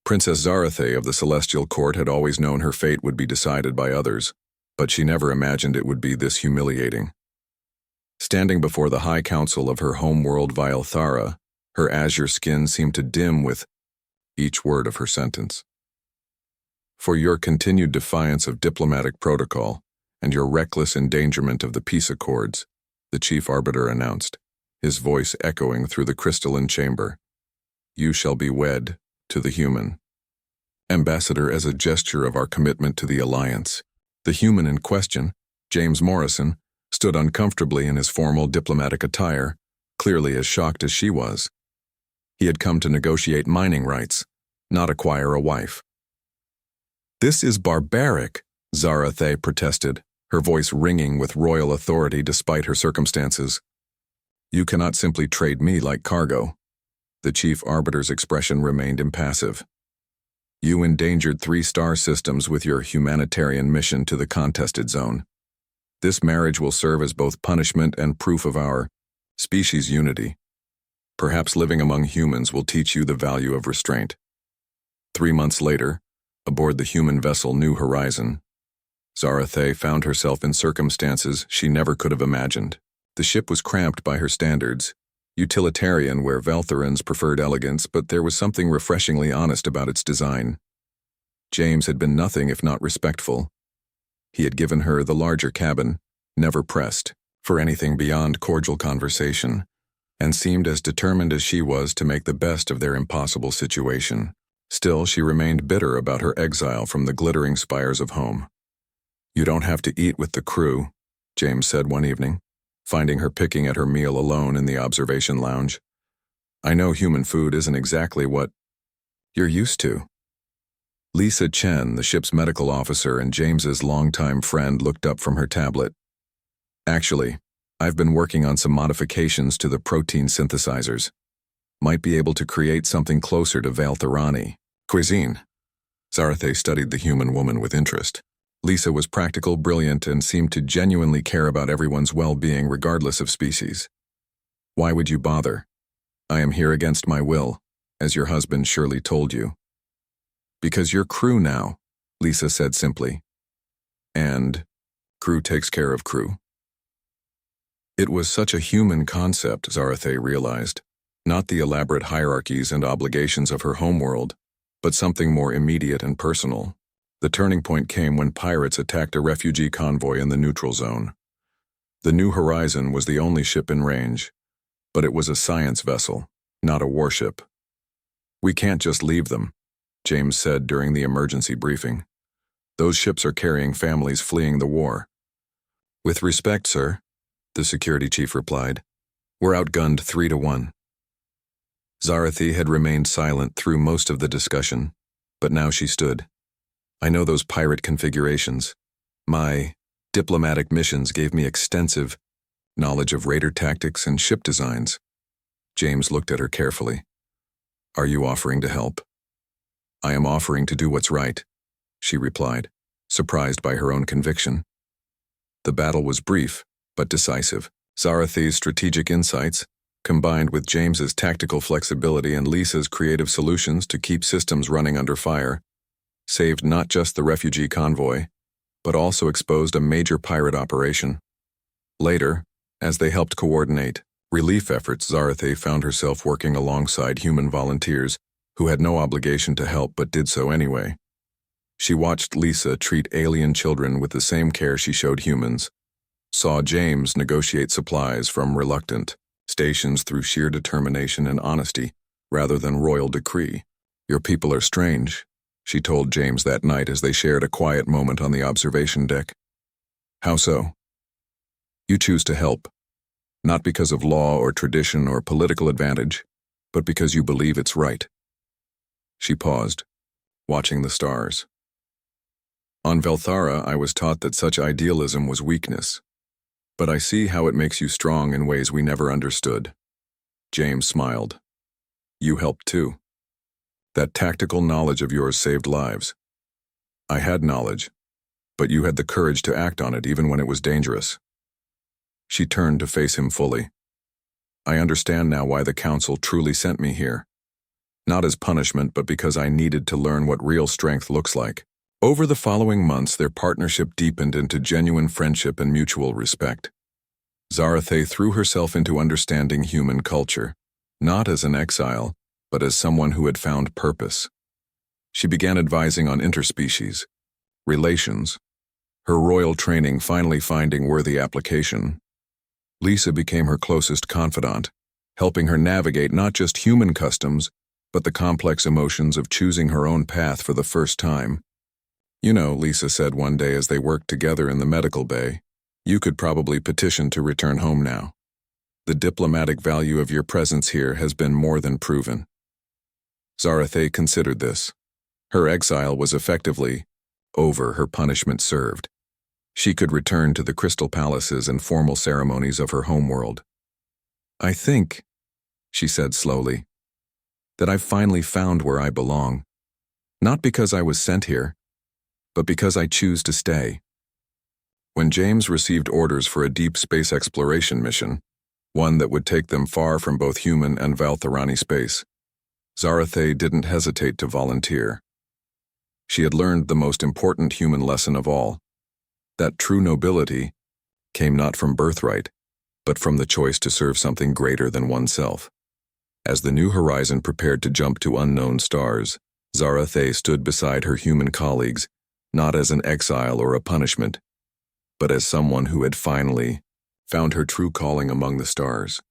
Princess Zarathe of the Celestial Court had always known her fate would be decided by others, but she never imagined it would be this humiliating. Standing before the High Council of her homeworld Vialthara, her azure skin seemed to dim with each word of her sentence. For your continued defiance of diplomatic protocol and your reckless endangerment of the peace accords, the chief arbiter announced, his voice echoing through the crystalline chamber, you shall be wed to the human. Ambassador, as a gesture of our commitment to the alliance, the human in question, James Morrison, stood uncomfortably in his formal diplomatic attire, clearly as shocked as she was. He had come to negotiate mining rights, not acquire a wife. This is barbaric, Zarathe protested, her voice ringing with royal authority despite her circumstances. You cannot simply trade me like cargo. The chief arbiter's expression remained impassive. You endangered 3 star systems with your humanitarian mission to the contested zone. This marriage will serve as both punishment and proof of our species unity. Perhaps living among humans will teach you the value of restraint. 3 months later, aboard the human vessel New Horizon, Zarathe found herself in circumstances she never could have imagined. The ship was cramped by her standards, utilitarian where Veltharans preferred elegance, but there was something refreshingly honest about its design. James had been nothing if not respectful. He had given her the larger cabin, never pressed for anything beyond cordial conversation, and seemed as determined as she was to make the best of their impossible situation. Still, she remained bitter about her exile from the glittering spires of home. You don't have to eat with the crew, James said one evening, finding her picking at her meal alone in the observation lounge. I know human food isn't exactly what you're used to. Lisa Chen, the ship's medical officer and James's longtime friend, looked up from her tablet. Actually, I've been working on some modifications to the protein synthesizers. Might be able to create something closer to Valtharani cuisine. Zarathe studied the human woman with interest. Lisa was practical, brilliant, and seemed to genuinely care about everyone's well-being regardless of species. Why would you bother? I am here against my will, as your husband surely told you. Because you're crew now, Lisa said simply. And crew takes care of crew. It was such a human concept, Zarathe realized, not the elaborate hierarchies and obligations of her homeworld, but something more immediate and personal. The turning point came when pirates attacked a refugee convoy in the neutral zone. The New Horizon was the only ship in range, but it was a science vessel, not a warship. We can't just leave them, James said during the emergency briefing. Those ships are carrying families fleeing the war. With respect, sir, the security chief replied. We're outgunned 3-1. Zarathe had remained silent through most of the discussion, but now she stood. I know those pirate configurations. My diplomatic missions gave me extensive knowledge of raider tactics and ship designs. James looked at her carefully. Are you offering to help? I am offering to do what's right, she replied, surprised by her own conviction. The battle was brief, but decisive. Zarathe's strategic insights, combined with James's tactical flexibility and Lisa's creative solutions to keep systems running under fire, saved not just the refugee convoy, but also exposed a major pirate operation. Later, as they helped coordinate relief efforts, Zarathe found herself working alongside human volunteers who had no obligation to help but did so anyway. She watched Lisa treat alien children with the same care she showed humans, saw James negotiate supplies from reluctant stations through sheer determination and honesty rather than royal decree. Your people are strange, she told James that night as they shared a quiet moment on the observation deck. How so? You choose to help, not because of law or tradition or political advantage, but because you believe it's right. She paused, watching the stars. On Velthara, I was taught that such idealism was weakness, but I see how it makes you strong in ways we never understood. James smiled. You helped too. That tactical knowledge of yours saved lives. I had knowledge, but you had the courage to act on it even when it was dangerous. She turned to face him fully. I understand now why the Council truly sent me here. Not as punishment, but because I needed to learn what real strength looks like. Over the following months, their partnership deepened into genuine friendship and mutual respect. Zarathe threw herself into understanding human culture, not as an exile, but as someone who had found purpose. She began advising on interspecies relations, her royal training finally finding worthy application. Lisa became her closest confidant, helping her navigate not just human customs, but the complex emotions of choosing her own path for the first time. "You know," Lisa said one day as they worked together in the medical bay, "you could probably petition to return home now. The diplomatic value of your presence here has been more than proven." Zarathe considered this. Her exile was effectively over, her punishment served. She could return to the crystal palaces and formal ceremonies of her homeworld. "I think," she said slowly, "that I've finally found where I belong. Not because I was sent here, but because I choose to stay." When James received orders for a deep space exploration mission, one that would take them far from both human and Valtharani space, Zarathe didn't hesitate to volunteer. She had learned the most important human lesson of all, that true nobility came not from birthright, but from the choice to serve something greater than oneself. As the New Horizon prepared to jump to unknown stars, Zarathe stood beside her human colleagues, not as an exile or a punishment, but as someone who had finally found her true calling among the stars.